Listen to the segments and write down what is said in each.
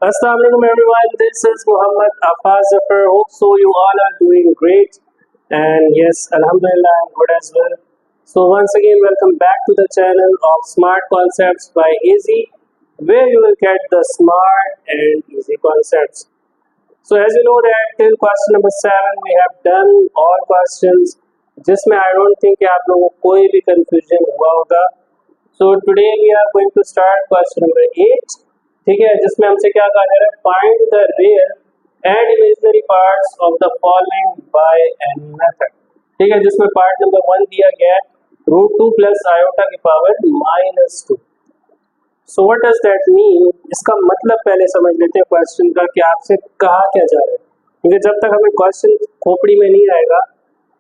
Assalamu alaikum everyone, this is Muhammad Afaz Zafar. Hope so you all are doing great, and yes, Alhamdulillah I'm good as well. So once again welcome back to the channel of Smart Concepts by Easy, where you will get the smart and easy concepts. So as you know that till question number 7 we have done all questions जिसमें I don't think कि आप लोगों को कोई भी confusion हुआ होगा. So today we are going to start question number 8. ठीक है, जिसमें हमसे क्या कहा जा रहा है, find the real and imaginary parts of the following by any method. ठीक है, जिसमें पार्ट नंबर 1 दिया गया है √2 प्लस आयोटा की power -2. So what does that mean? इसका मतलब पहले समझ लेते हैं क्वेश्चन का कि आपसे कहा क्या जा रहा है, क्योंकि जब तक हमें क्वेश्चन खोपड़ी में नहीं आएगा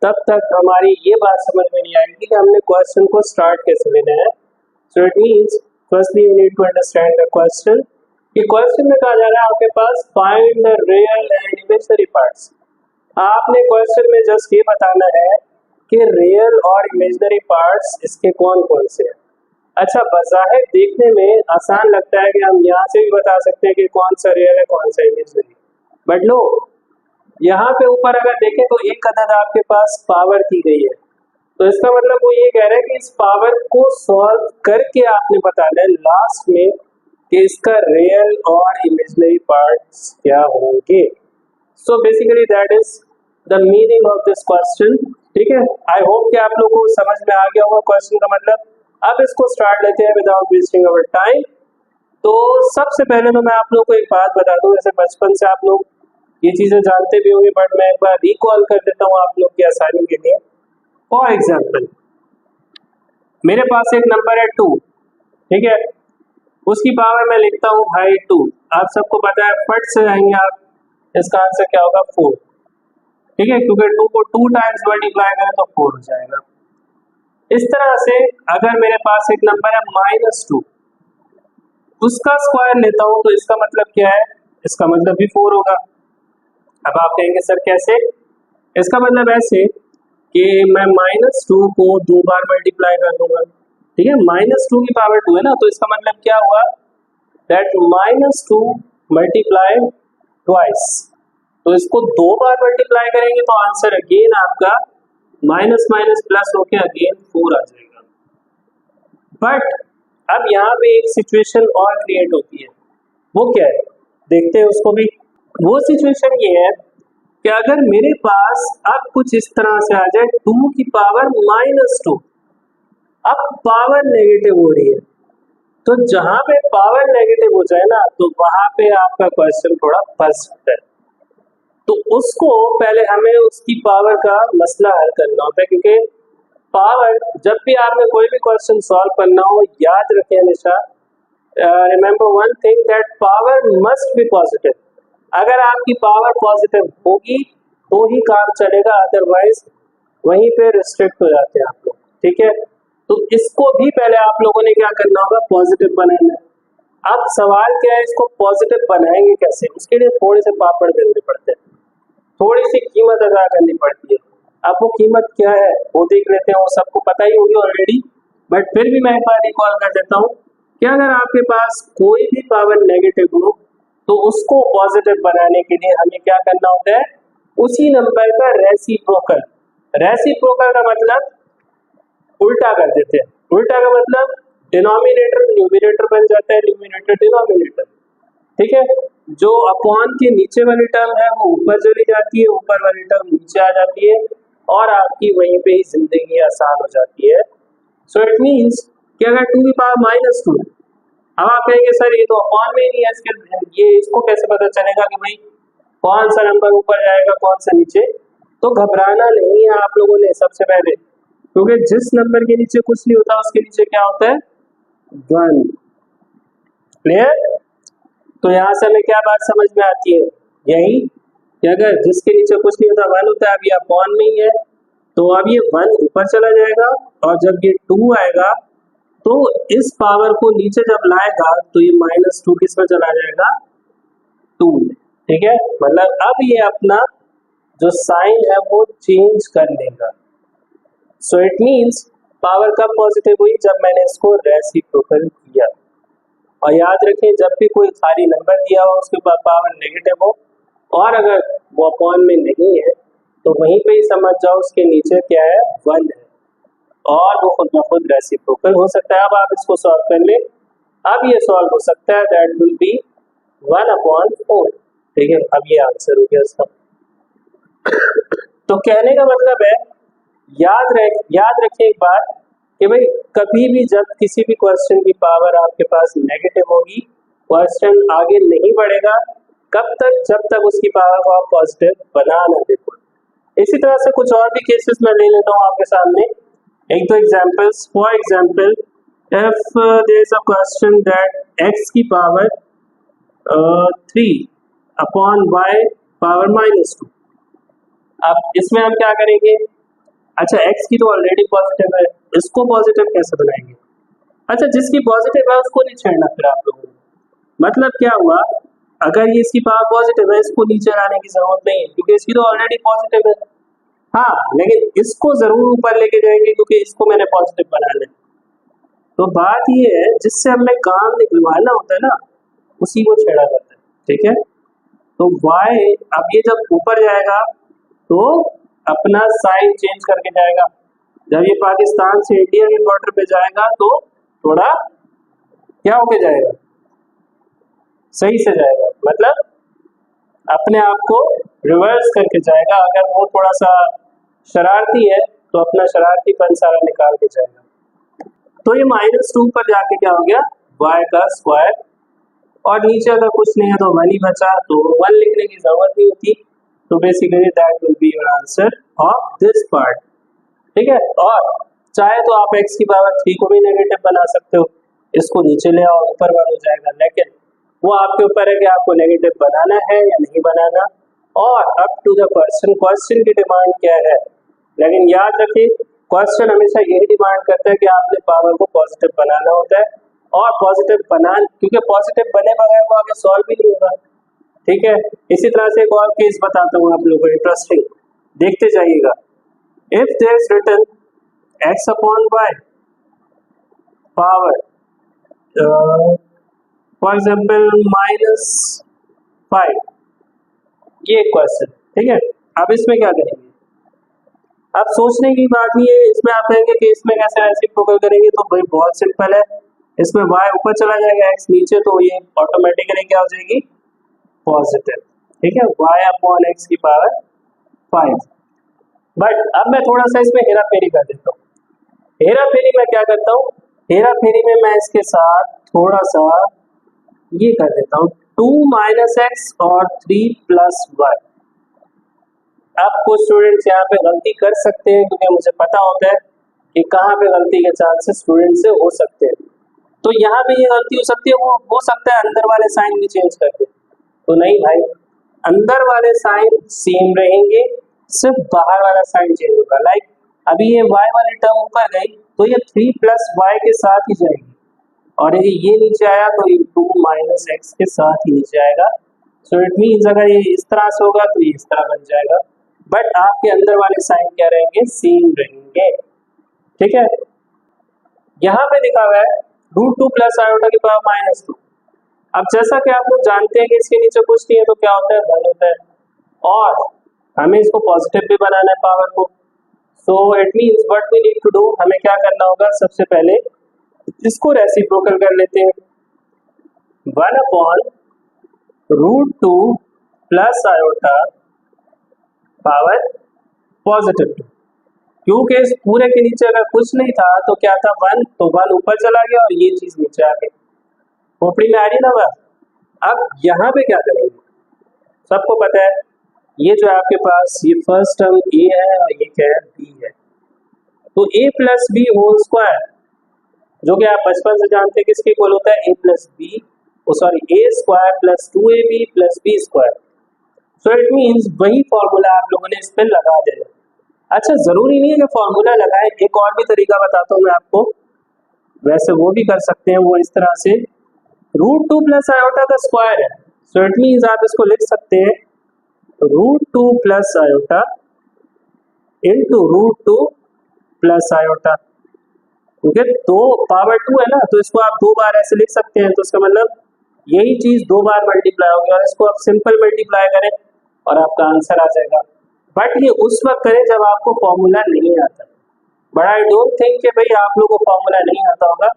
तब तक हमारी ये बात समझ में नहीं आएगी कि हमने क्वेश्चन को स्टार्ट कैसे लेना है. So it means firstly you need to understand the question. कि क्वेश्चन में कहा जा रहा है आपके पास find the real and imaginary parts. आपने क्वेश्चन में जस्ट ये बताना है कि रियल और इमेजिनरी पार्ट्स इसके कौन कौन से हैं. अच्छा, बज़ाहिर देखने में आसान लगता है कि हम यहाँ से भी बता सकते हैं कि कौन सा रियल है कौन सा इमेजिनरी, बट लो यहाँ पे ऊपर अगर देखें तो एक अदद आपके पास पावर की गई है, तो इसका मतलब वो ये कह रहा है कि इस पावर को सॉल्व करके आपने बताना है लास्ट में कि इसका रियल और इमेजिनरी पार्ट्स क्या होंगे. So basically that is the meaning of this question. ठीक है, आई होप कि आप लोगों को समझ में आ गया होगा क्वेश्चन का मतलब. अब इसको स्टार्ट लेते हैं विदाउट वेस्टिंग अवर टाइम. तो सबसे पहले तो मैं आप लोग को एक बात बता दूं, जैसे बचपन से आप लोग ये चीज़ें जानते भी होंगे, बट मैं एक बार रिकॉल कर देता हूँ आप लोग की आसानी के लिए. फॉर एग्जाम्पल, मेरे पास एक नंबर है 2. ठीक है, उसकी पावर मैं लिखता हूँ भाई 2. आप सबको पता है, फट से आएंगे आप, इसका आंसर क्या होगा 4. ठीक है, क्योंकि 2 को 2 टाइम्स मल्टीप्लाई करें तो 4 हो जाएगा. इस तरह से अगर मेरे पास एक नंबर है -2, उसका स्क्वायर लेता हूँ तो इसका मतलब क्या है, इसका मतलब भी 4 होगा. अब आप कहेंगे सर कैसे? इसका मतलब ऐसे कि मैं -2 को 2 बार मल्टीप्लाई कर दूंगा. ठीक है, -2 की पावर 2 है ना, तो इसका मतलब क्या हुआ, दैट -2 मल्टीप्लाई ट्वाइस. तो इसको 2 बार मल्टीप्लाई करेंगे तो आंसर अगेन आपका माइनस माइनस प्लस होके अगेन 4 आ जाएगा. बट अब यहाँ पे एक सिचुएशन और क्रिएट होती है, वो क्या है देखते हैं उसको भी. वो सिचुएशन ये है कि अगर मेरे पास अब कुछ इस तरह से आ जाए 2 की पावर -2, अब पावर नेगेटिव हो रही है, तो जहां पे पावर नेगेटिव हो जाए ना तो वहां पे आपका क्वेश्चन थोड़ा फंस सकता है. तो उसको पहले हमें उसकी पावर का मसला हल करना होता है, क्योंकि पावर जब भी आपने कोई भी क्वेश्चन सॉल्व करना हो, याद रखें हमेशा, remember one thing that power must be positive. अगर आपकी पावर पॉजिटिव होगी तो ही काम चलेगा, अदरवाइज वहीं पे रिस्ट्रिक्ट हो जाते हैं आप लोग. ठीक है, तो इसको भी पहले आप लोगों ने क्या करना होगा, पॉजिटिव बनाना है. अब सवाल क्या है, इसको पॉजिटिव बनाएंगे कैसे, उसके लिए थोड़े से पापड़ बेलने पड़ते हैं, थोड़ी सी कीमत अदा करनी पड़ती है. अब वो कीमत क्या है वो देख लेते हैं, वो सबको पता ही होगी ऑलरेडी, बट फिर भी मैं एक बार रिकॉल कर देता हूँ कि अगर आपके पास कोई भी पावर नेगेटिव हो तो उसको पॉजिटिव बनाने के लिए हमें क्या करना होता है, उसी नंबर का रेसिप्रोकल. रेसिप्रोकल का मतलब उल्टा कर देते हैं. उल्टा का मतलब डिनोमिनेटर न्यूमिनेटर बन जाता है, न्यूमिनेटर डिनोमिनेटर. ठीक है, जो अपॉन के नीचे वाली टर्म है वो ऊपर चली जाती है, ऊपर वाली टर्म नीचे आ जाती है, और आपकी वहीं पे ही जिंदगी आसान हो जाती है. सो इट मीन्स कि अगर 2 की पावर -2, अब आप कहेंगे सर ये तो अपॉन में ही नहीं है, ये इसको कैसे पता चलेगा कि भाई कौन सा नंबर ऊपर जाएगा कौन सा नीचे. तो घबराना नहीं है आप लोगों ने सबसे पहले, क्योंकि जिस नंबर के नीचे कुछ नहीं होता उसके नीचे क्या होता है, 1. क्लियर? तो यहाँ से हमें क्या बात समझ में आती है, यही कि अगर जिसके नीचे कुछ नहीं होता 1 होता है, अब ये अपॉन में ही है, तो अब ये 1 ऊपर चला जाएगा, और जब ये 2 आएगा तो इस पावर को नीचे जब लाएगा तो ये -2 किस में चला जाएगा, 2 में. ठीक है, मतलब अब ये अपना जो साइन है वो चेंज कर लेगा. सो इट मीन्स पावर कब पॉजिटिव हुई, जब मैंने इसको रेसिप्रोकल किया. और याद रखें जब भी कोई खाली नंबर दिया हो उसके बाद पावर नेगेटिव हो और अगर वो अपॉन में नहीं है तो वहीं पे ही समझ जाओ उसके नीचे क्या है, 1 है और वो खुद ब खुद रेसिप्रोकल हो सकता है। अब आप इसको सॉल्व कर ले। अब ये सॉल्व हो सकता है, दैट विल बी 1/4। ठीक है, अब ये आंसर हो गया इसका। तो कहने का मतलब है याद रखिए एक बात कि भाई कभी भी जब किसी भी क्वेश्चन की पावर आपके पास नेगेटिव होगी, क्वेश्चन आगे नहीं बढ़ेगा। कब तक? जब तक उसकी पावर को आप पॉजिटिव बना ना देखो। इसी तरह से कुछ और भी केसेस मैं ले लेता हूँ आपके सामने, एक दो examples. For example, if there is a question that x की पावर 3/y पावर -2। अब इसमें हम क्या करेंगे? अच्छा, x की तो ऑलरेडी पॉजिटिव है, इसको पॉजिटिव कैसे बनाएंगे? अच्छा, जिसकी पॉजिटिव है उसको नहीं छेड़ना फिर आप लोगों ने। मतलब क्या हुआ, अगर ये इसकी पावर पॉजिटिव है इसको नीचे लाने की जरूरत नहीं है क्योंकि इसकी तो ऑलरेडी पॉजिटिव है। हाँ, लेकिन इसको जरूर ऊपर लेके जाएंगे क्योंकि इसको मैंने पॉजिटिव बनाना है। तो बात ये है, जिससे हमें काम निकलवाना होता है ना, उसी को छेड़ा जाता है। ठीक है, तो y अब ये जब ऊपर जाएगा तो अपना साइन चेंज करके जाएगा। जब ये पाकिस्तान से इंडिया के बॉर्डर पे जाएगा तो थोड़ा क्या होके जाएगा, सही से जाएगा, मतलब अपने आप को रिवर्स करके जाएगा। अगर वो थोड़ा सा शरारती है तो अपना शरारतीपन सारा निकाल के जाएगा। तो ये -2 पर जाके क्या हो गया, y का स्क्वायर, और नीचे अगर कुछ नहीं है तो 1 ही बचा, तो 1 लिखने की जरूरत नहीं होती। तो basically that will be your answer of this part. ठीक है, और चाहे तो आप x की पावर 3 को भी नेगेटिव बना सकते हो, इसको नीचे ले आओ, ऊपर 1 हो जाएगा। लेकिन वो आपके ऊपर है कि आपको नेगेटिव बनाना है या नहीं बनाना, और अप टू द क्वेश्चन की डिमांड क्या है। लेकिन याद रखिए, क्वेश्चन हमेशा यही डिमांड करता है कि आपने पावर को पॉजिटिव बनाना होता है, और पॉजिटिव क्योंकि पॉजिटिव बने बगैर वो आगे सॉल्व भी नहीं होगा। ठीक है, इसी तरह से एक और केस बताता हूँ आप लोगों को, इंटरेस्टिंग, देखते जाइएगा। If there is written x/y power for example -5, ये क्वेश्चन। ठीक है, अब इसमें क्या करेंगे? अब सोचने की बात नहीं है, इसमें आप कहेंगे कि इसमें कैसे रेसिप्रोकल करेंगे, तो भाई बहुत सिंपल है। इसमें y ऊपर चला जाएगा, x नीचे, तो ये ऑटोमेटिकली क्या हो जाएगी, पॉजिटिव। ठीक है, y/x की पावर 5। बट अब मैं थोड़ा सा इसमें हेरा फेरी कर देता हूँ। हेरा फेरी में क्या करता हूँ, हेरा फेरी में मैं इसके साथ थोड़ा सा ये कर देता हूँ, 2 - x और 3 + y। अब कुछ स्टूडेंट्स यहाँ पे गलती कर सकते हैं क्योंकि मुझे पता होता है कि कहाँ पे गलती के चांसेस स्टूडेंट से हो सकते हैं। तो यहाँ पे ये गलती हो सकती है, वो हो सकता है अंदर वाले साइन भी चेंज कर दे। तो नहीं भाई, अंदर वाले साइन सेम रहेंगे, सिर्फ बाहर वाला साइन चेंज होगा। लाइक अभी ये y वाली टर्म ऊपर गई तो ये 3 + y के साथ ही जाएगी, और यदि ये नीचे आया तो ये 2 - x के साथ ही नीचे आएगा। सो इट मीन्स अगर ये इस तरह से होगा तो ये इस तरह बन जाएगा, बट आपके अंदर वाले साइन क्या रहेंगे, सेम रहेंगे। ठीक है, यहाँ पे लिखा हुआ है √2 + आयोटा की पावर -2। अब जैसा कि आप लोग जानते हैं कि इसके नीचे कुछ नहीं है तो क्या होता है, 1 होता है, और हमें इसको पॉजिटिव भी बनाना है पावर को। So it means what we need to do, हमें क्या करना होगा, सबसे पहले इसको रेसिप्रोकल कर लेते हैं। 1/√2 + आयोटा पावर +2, क्योंकि इस पूरे के नीचे अगर कुछ नहीं था तो क्या था, 1, तो 1 ऊपर चला गया और ये चीज नीचे आ गई। खोपड़ी में आ रही ना बात। अब यहाँ पे क्या करेंगे, सबको पता है ये जो आपके पास ये फर्स्ट टर्म a है और ये क्या है, b है। तो a + b होल स्क्वायर, जो कि आप बचपन से जानते हैं किसके इक्वल होता है, a + b, a² + 2ab + b²। So it means वही फॉर्मूला आप लोगों ने इस पर लगा देना। अच्छा, जरूरी नहीं है कि फॉर्मूला लगाए, एक और भी तरीका बताता हूँ मैं आपको, वैसे वो भी कर सकते हैं। वो इस तरह से √2 + आयोटा का स्क्वायर है, सो इट मीन्स आप इसको लिख सकते हैं √2 + आयोटा × √2 + आयोटा। क्योंकि दो पावर 2 है ना, तो इसको आप दो बार ऐसे लिख सकते हैं, तो इसका मतलब यही चीज दो बार मल्टीप्लाई होगी, और इसको आप सिंपल मल्टीप्लाई करें और आपका आंसर आ जाएगा। बट ये उस वक्त करें जब आपको फॉर्मूला नहीं आता। बट आई डोंट थिंक कि भाई आप लोगों को फॉर्मूला नहीं आता होगा।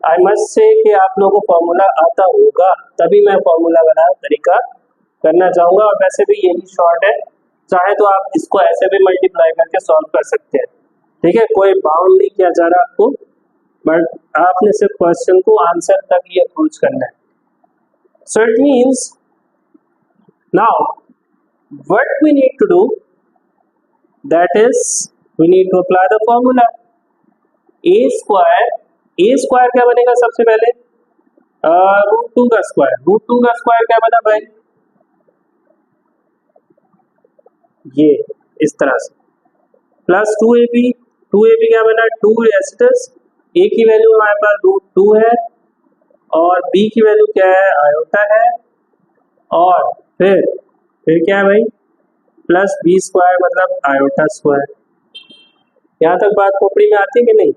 आई मस्ट से कि आप लोगों को फॉर्मूला आता होगा, तभी मैं फॉर्मूला वाला तरीका करना चाहूंगा। और वैसे भी यही शॉर्ट है, चाहे तो आप इसको ऐसे भी मल्टीप्लाई करके सॉल्व कर सकते हैं, ठीक है, कोई बाउंड नहीं किया जा रहा आपको, बट आपने सिर्फ क्वेश्चन को आंसर तक ही अप्रोच करना है। So it means now what we need to do, that is we need to apply the formula a square क्या बनेगा सबसे पहले, √2 का स्क्वायर। √2 का स्क्वायर क्या बना भाई, ये इस तरह से, प्लस 2ab। 2ab क्या बना, 2 एस्टस, ए की वैल्यू हमारे पास √2 है और बी की वैल्यू क्या है, आयोटा है, और फिर क्या है भाई, प्लस बी स्क्वायर मतलब आयोटा स्क्वायर। यहाँ तक बात खोपड़ी में आती है कि नहीं।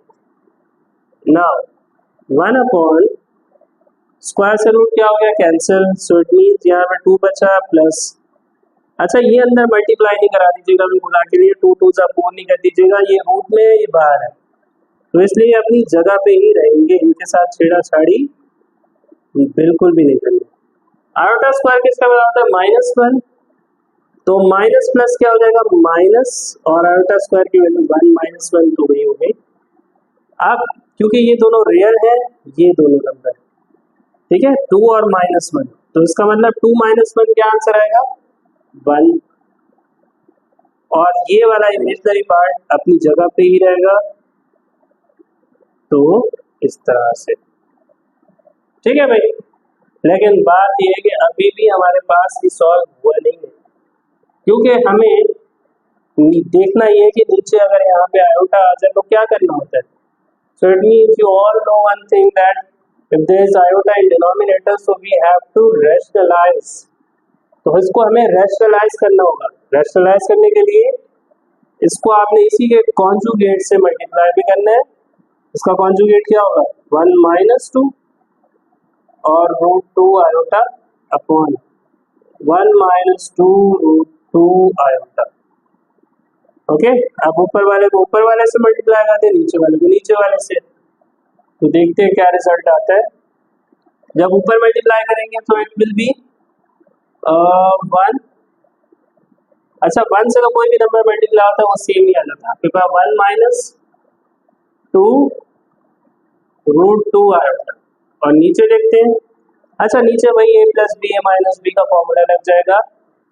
नाउ 1 अपॉन स्क्वायर से रूट क्या हो गया, कैंसिल, सो इट मीन्स यहाँ पे 2 बचा प्लस, अच्छा ये अंदर मल्टीप्लाई नहीं करा दीजिएगा, अभी बुला के लिए 2 2 4 नहीं कर दीजिएगा, ये रूट में ये बाहर है, तो इसलिए अपनी जगह पे ही रहेंगे, इनके साथ छेड़ाछाड़ी बिल्कुल भी नहीं करनी। आयोटा स्क्वायर किसका बना होता है, -1, तो माइनस प्लस क्या हो जाएगा, माइनस, और आयोटा स्क्वायर की वैल्यू 1 -1 तो वही हो गई। अब क्योंकि ये दोनों रियल है, ये दोनों नंबर, ठीक है, 2 और -1, तो इसका मतलब 2 -1 क्या आंसर आएगा, 1, और ये वाला इमेजिनरी पार्ट अपनी जगह पे ही रहेगा, तो इस तरह से, ठीक है भाई। लेकिन बात यह है कि अभी भी हमारे पास ये सॉल्व हुआ नहीं है, क्योंकि हमें देखना ये है कि नीचे अगर यहाँ पे आयोटा आ जाए तो क्या करना होता है। So it means you all know one thing that if there is iota in denominator, so we have to rationalise, तो इसको हमें रैशनलाइज करना होगा। रैशनलाइज करने के लिए इसको आपने इसी के कॉन्जुगेट से मल्टीप्लाई भी करना है। इसका कॉन्जुगेट क्या होगा, 1 - 2 और √2 आयोटा अपॉन 1 - 2 √2 आयोटा। ओके, अब ऊपर वाले को ऊपर वाले से मल्टीप्लाई करते हैं, नीचे वाले को नीचे वाले से, तो देखते हैं क्या रिजल्ट आता है। जब ऊपर मल्टीप्लाई करेंगे तो इट विल बी 1, अच्छा 1 से तो कोई भी नंबर मल्टीप्लाई होता है वो सेम ही आ जाता है आपके पास, 1 - 2 √2 आयोटा, और नीचे देखते हैं, अच्छा नीचे वही a + b a - b का फॉर्मूला लग जाएगा,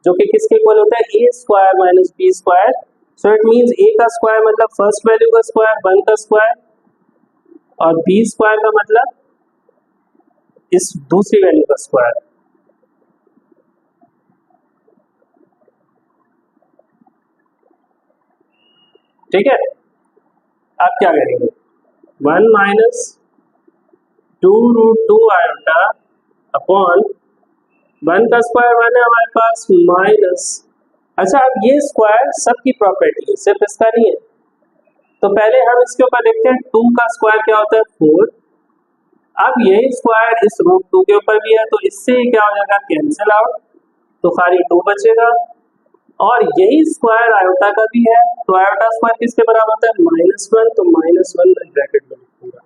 जो कि किसके इक्वल होता है, a square - b square. So it means a का स्क्वायर मतलब फर्स्ट वैल्यू का स्क्वायर, 1 का स्क्वायर, और b स्क्वायर का मतलब इस दूसरी वैल्यू का स्क्वायर। ठीक है, आप क्या करेंगे, 1 - 2 √2 आयोटा अपॉन 1 का स्क्वायर 1 है हमारे पास, माइनस, अच्छा अब ये स्क्वायर सबकी प्रॉपर्टी है, सिर्फ इसका नहीं है, तो पहले हम इसके ऊपर देखते हैं 2 का स्क्वायर क्या होता है, 4। अब यही स्क्वायर इस √2 के ऊपर भी है, तो इससे क्या हो जाएगा, कैंसिल आउट, तो खाली 2 बचेगा, और यही स्क्वायर आयोटा का भी है, तो आयोटा स्क्वायर किसके बराबर होता है, -1, तो -1 में ब्रैकेट में लिखूंगा,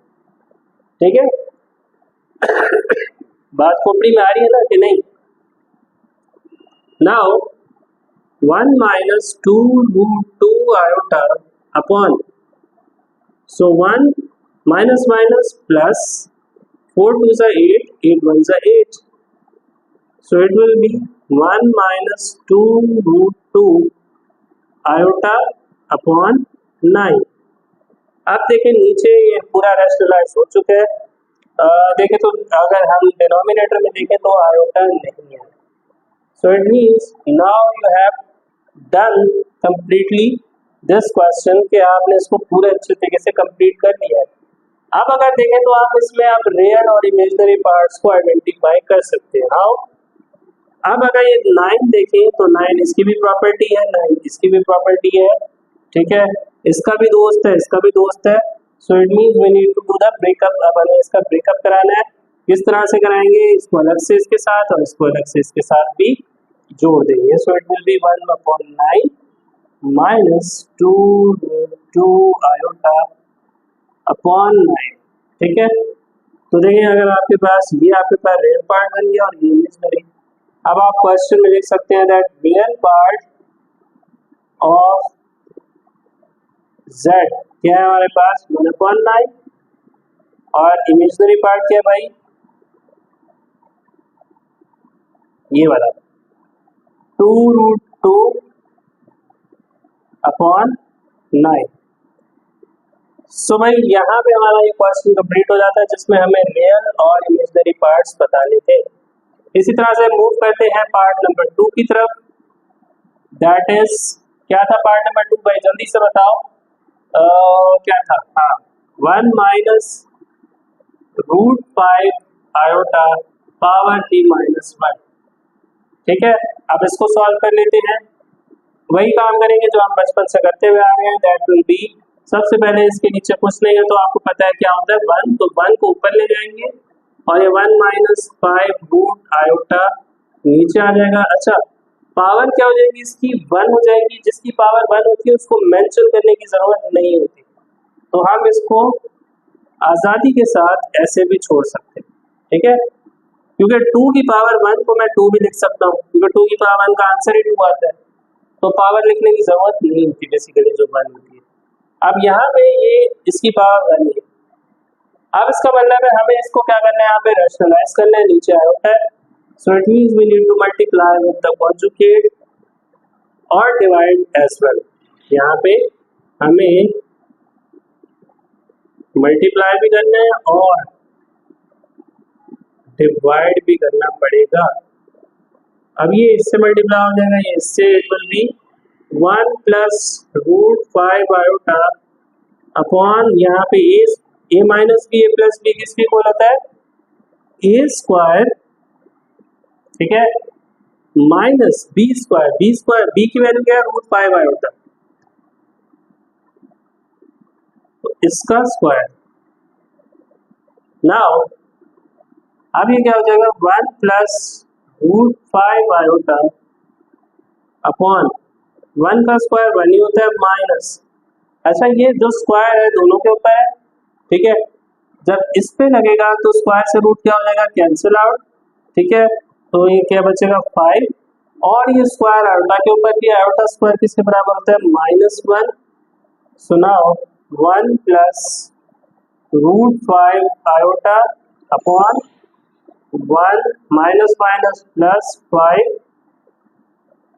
ठीक है। बात खोपड़ी में आ रही है ना कि नहीं। नाउ 1 - 2 √2 आयोटा अपॉन, सो 1 माइनस माइनस प्लस, 4 2 जा 8, 8 1 जा 8, so it will be 1 - 2 √2 iota upon 9। अब देखें नीचे ये पूरा रैशनलाइज हो चुका है, देखें तो अगर हम डिनोमिनेटर में देखें तो आयोटा नहीं है, so it means now you have done completely this question कि आपने इसको पूरे अच्छे तरीके से कंप्लीट कर लिया है। अब अगर देखें तो आप इसमें आप रियल और इमेजिनरी पार्ट्स को आइडेंटिफाई कर सकते हैं। हाउ, अब अगर ये 9 देखें तो 9 इसकी भी प्रॉपर्टी है, 9 इसकी भी प्रॉपर्टी है, ठीक है, इसका भी दोस्त है, इसका भी दोस्त है, so it means we need to do the breakup. अब हमें इसका ब्रेकअप कराना है। किस तरह से कराएंगे? इसको अलग से इसके साथ और इसको अलग से इसके साथ भी जोड़ देंगे। So it will be 1/9 minus 2 iota upon 9। ठीक है, तो देखिए अगर आपके पास रियल पार्ट बन गया और ये इमेजिनरी। अब आप क्वेश्चन में लिख सकते हैं that real part of z क्या है हमारे पास 1/9 और इमेजिनरी पार्ट क्या है भाई? ये वाला 2√2 अपॉन 9। सो भाई यहाँ पे हमारा ये क्वेश्चन कंप्लीट हो जाता है जिसमें हमें रियल और इमेजिनरी पार्ट्स बताने थे। इसी तरह से मूव करते हैं पार्ट नंबर 2 की तरफ। दैट इज क्या था पार्ट नंबर 2 भाई? जल्दी से बताओ। क्या था? हाँ, 1 माइनस √5 आयोटा पावर t-1। ठीक है, अब इसको सॉल्व कर लेते हैं। वही काम करेंगे जो हम बचपन से करते हुए आ रहे हैं। दैट विल बी, सबसे पहले इसके नीचे कुछ नहीं है तो आपको पता है क्या होता है 1, तो 1 को ऊपर ले जाएंगे और ये 1 माइनस 5 रूट आयोटा नीचे आ जाएगा। अच्छा, पावर क्या हो जाएगी इसकी? 1 हो जाएगी। जिसकी पावर 1 होती है उसको मेंशन करने की जरूरत नहीं होती, तो हम इसको आजादी के साथ ऐसे भी छोड़ सकते हैं। ठीक है, क्योंकि 2 की पावर 1 को मैं 2 भी लिख सकता हूँ, क्योंकि 2 की पावर 1 का आंसर ही 2 आता है, तो पावर लिखने की जरूरत नहीं होती बेसिकली जो 1 होती है। अब यहाँ पे ये इसकी पावर 1 है। अब इसका मतलब है हमें इसको क्या करना है? यहाँ पे रैशनलाइज करना है। नीचे आया होता है, so it means we need to multiply with the conjugate और डिवाइड एज वेल। यहाँ पे हमें मल्टीप्लाई भी करना है और डिवाइड भी करना पड़ेगा। अब ये इससे मल्टीप्लाई हो जाएगा, ये इससे, it will be 1 plus √5 iota upon यहाँ पे ए माइनस बी, ए प्लस बी किसके इक्वल होता है? ए स्क्वायर। ठीक है, माइनस बी स्क्वायर। बी की वैल्यू क्या है? √5 आयोटा, तो इसका स्क्वायर। नाउ अब ये क्या हो जाएगा? 1 प्लस √5 आयोटा अपॉन 1 का स्क्वायर 1 ही होता है माइनस। अच्छा, ये जो स्क्वायर है दोनों के ऊपर है। ठीक है, जब इस पे लगेगा तो स्क्वायर से रूट क्या हो जाएगा? Cancel out. ठीक है, तो ये क्या बचेगा? 5। और ये स्क्वायर आयोटा के ऊपर भी, आयोटा स्क्वायर किसके बराबर होता है? -1। So now 1 plus √5 iota upon 1 minus minus plus 5।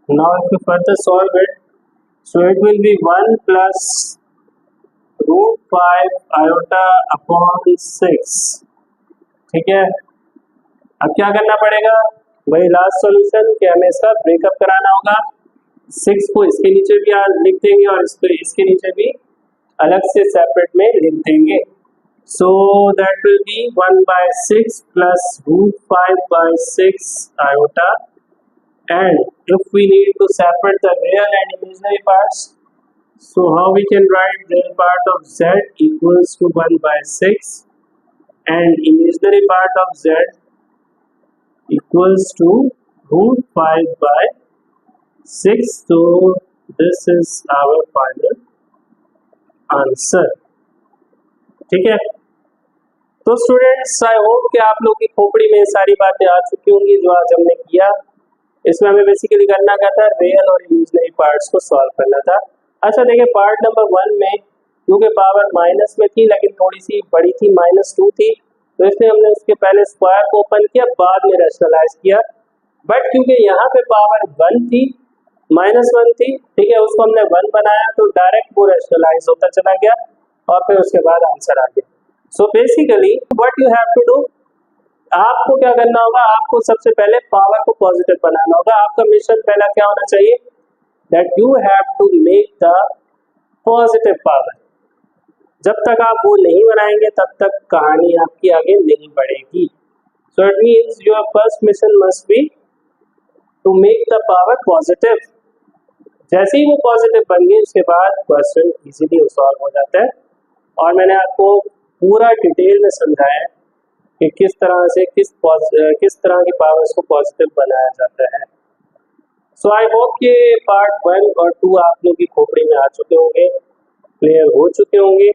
Now if you further solve it, so it will be 1 plus √5 iota upon 6। ठीक है, अब क्या करना पड़ेगा? वही लास्ट सॉल्यूशन कि हमें इसका ब्रेकअप कराना होगा। 6 को इसके नीचे भी लिख देंगे और इसको इसके नीचे भी अलग से सेपरेट में लिख देंगे। So that will be 1/6 plus √5/6 iota। And if we need to separate the real and imaginary parts, so how we can write real part of z equals to 1/6 and imaginary part of z equals to √5/6। So this is our final answer। ठीक है, तो students I hope कि आप लोग की खोपड़ी में सारी बातें आ चुकी होंगी जो आज हमने किया। इसमें हमें बेसिकली करना क्या था? रियल और इमेजिनरी पार्ट्स को सॉल्व करना था। अच्छा देखिए, पार्ट नंबर 1 में क्योंकि पावर माइनस में थी लेकिन थोड़ी सी बड़ी थी, -2 थी, तो इसलिए हमने उसके पहले स्क्वायर को ओपन किया, बाद में रैशनलाइज किया। बट क्योंकि यहाँ पे पावर 1 थी, -1 थी, ठीक है, उसको हमने 1 बनाया तो डायरेक्ट वो रैशनलाइज होता चला गया और फिर उसके बाद आंसर आ गया। So basically what you have to do, आपको क्या करना होगा? आपको सबसे पहले पावर को पॉजिटिव बनाना होगा। आपका मिशन पहला क्या होना चाहिए? That you have to make the positive power. जब तक आप वो नहीं बनाएंगे तब तक कहानी आपकी आगे नहीं बढ़ेगी। So it means your first mission must be to make the power positive. जैसे ही वो पॉजिटिव बन गई उसके बाद क्वेश्चन इजीली सॉल्व हो जाता है। और मैंने आपको पूरा डिटेल में समझाया है कि किस तरह से किस तरह की पावर्स को पॉजिटिव बनाया जाता है। सो आई होप कि पार्ट 1 और 2 आप लोग की खोपड़ी में आ चुके होंगे, क्लियर हो चुके होंगे।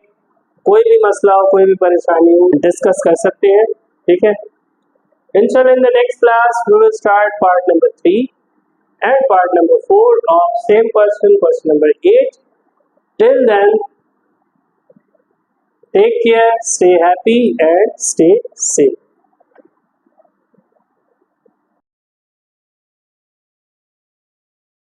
कोई भी मसला हो, कोई भी परेशानी हो, डिस्कस कर सकते हैं, ठीक है। इंशाल्लाह in the next class we will start part number 3 and part number 4 of same question number 8. Till then, take care, stay happy and stay safe.